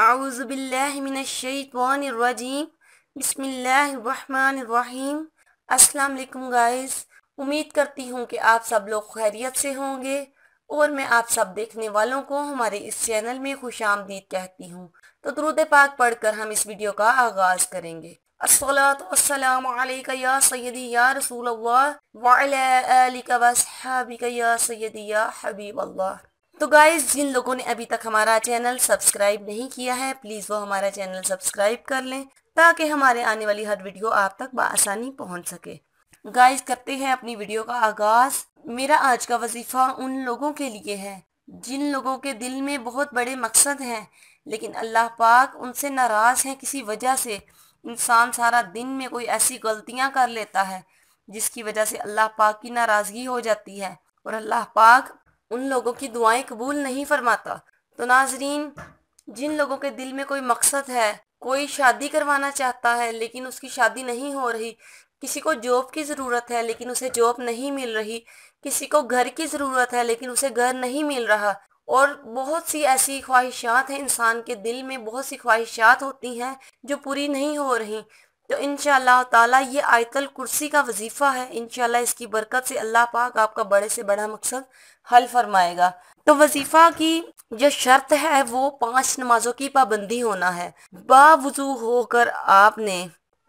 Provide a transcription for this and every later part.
اعوذ باللہ من الشیطان الرجیم بسم اللہ الرحمن الرحیم۔ السلام علیکم گائز، امید کرتی ہوں کہ آپ سب لوگ خیریت سے ہوں گے اور میں آپ سب دیکھنے والوں کو ہمارے اس چینل میں خوش آمدید کہتی ہوں۔ تو درود پاک پڑھ کر ہم اس ویڈیو کا آغاز کریں گے۔ الصلاۃ والسلام علیک یا سیدی یا رسول اللہ وعلی آلک واصحابک یا سیدی یا حبیب اللہ۔ تو گائز، جن لوگوں نے ابھی تک ہمارا چینل سبسکرائب نہیں کیا ہے پلیز وہ ہمارا چینل سبسکرائب کر لیں تاکہ ہمارے آنے والی ہر ویڈیو آپ تک بآسانی پہنچ سکے۔ گائز، کرتے ہیں اپنی ویڈیو کا آغاز۔ میرا آج کا وظیفہ ان لوگوں کے لیے ہے جن لوگوں کے دل میں بہت بڑے مقصد ہیں لیکن اللہ پاک ان سے ناراض ہیں کسی وجہ سے۔ انسان سارا دن میں کوئی ایسی غلطیاں کر لیتا ہے جس کی وجہ سے اللہ پاک کی ناراضگی ہو جاتی ہے اور اللہ پاک ان لوگوں کی دعائیں قبول نہیں فرماتا۔ تو ناظرین، جن لوگوں کے دل میں کوئی مقصد ہے، کوئی شادی کروانا چاہتا ہے لیکن اس کی شادی نہیں ہو رہی، کسی کو جاب کی ضرورت ہے لیکن اسے جاب نہیں مل رہی، کسی کو گھر کی ضرورت ہے لیکن اسے گھر نہیں مل رہا، اور بہت سی ایسی خواہشات ہیں، انسان کے دل میں بہت سی خواہشات ہوتی ہیں جو پوری نہیں ہو رہی، تو انشاءاللہ تعالیٰ یہ آیت الکرسی کا وظیفہ ہے۔ انشاءاللہ اس کی برکت سے اللہ پاک آپ کا بڑے سے بڑا مقصد حل فرمائے گا۔ تو وظیفہ کی جو شرط ہے وہ 5 نمازوں کی پابندی ہونا ہے۔ باوضو ہو کر آپ نے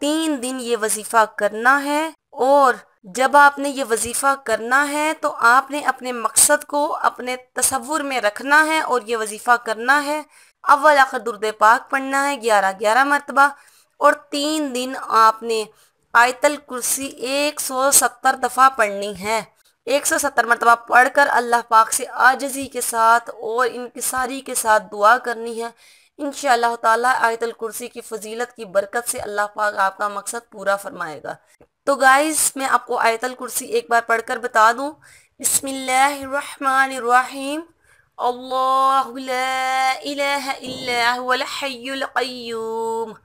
3 دن یہ وظیفہ کرنا ہے، اور جب آپ نے یہ وظیفہ کرنا ہے تو آپ نے اپنے مقصد کو اپنے تصور میں رکھنا ہے اور یہ وظیفہ کرنا ہے۔ اول آخر درود پاک پڑھنا ہے 11 مرتبہ، اور 3 دن آپ نے آیت الکرسی 170 دفعہ پڑھنی ہے۔ 170 مرتبہ پڑھ کر اللہ پاک سے عاجزی کے ساتھ اور انکساری کے ساتھ دعا کرنی ہے۔ انشاءاللہ تعالیٰ آیت الکرسی کی فضیلت کی برکت سے اللہ پاک آپ کا مقصد پورا فرمائے گا۔ تو گائز، میں آپ کو آیت الکرسی ایک بار پڑھ کر بتا دوں۔ بسم اللہ الرحمن الرحیم۔ اللہ لا الہ الا هو الحی القیوم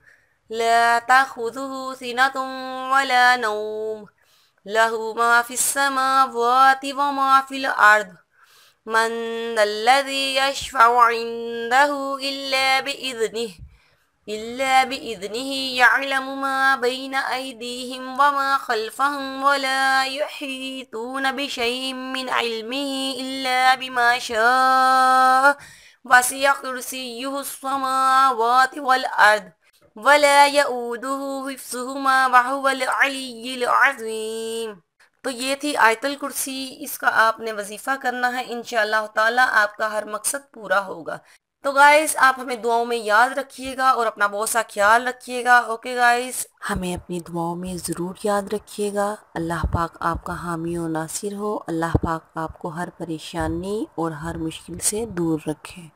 لا تأخذه سنة ولا نوم له ما في السماوات وما في الأرض من ذا الذي يشفع عنده إلا بإذنه يعلم ما بين أيديهم وما خلفهم ولا يحيطون بشيء من علمه إلا بما شاء وسع كرسيه السماوات والأرض ولا يؤوده حفظهما وهو العلي العظيم۔ تو یہ تھی آیت الکرسی، اس کا آپ نے وظیفہ کرنا ہے، انشاءاللہ تعالیٰ آپ کا ہر مقصد پورا ہوگا۔ تو گائز، آپ ہمیں دعاؤں میں یاد رکھیے گا اور اپنا بہت سا خیال رکھیے گا۔ اوکے گائز، ہمیں اپنی دعاؤں میں ضرور یاد رکھیے گا۔ اللہ پاک آپ کا حامی و ناصر ہو۔ اللہ پاک آپ کو ہر پریشانی اور ہر مشکل سے دور رکھے۔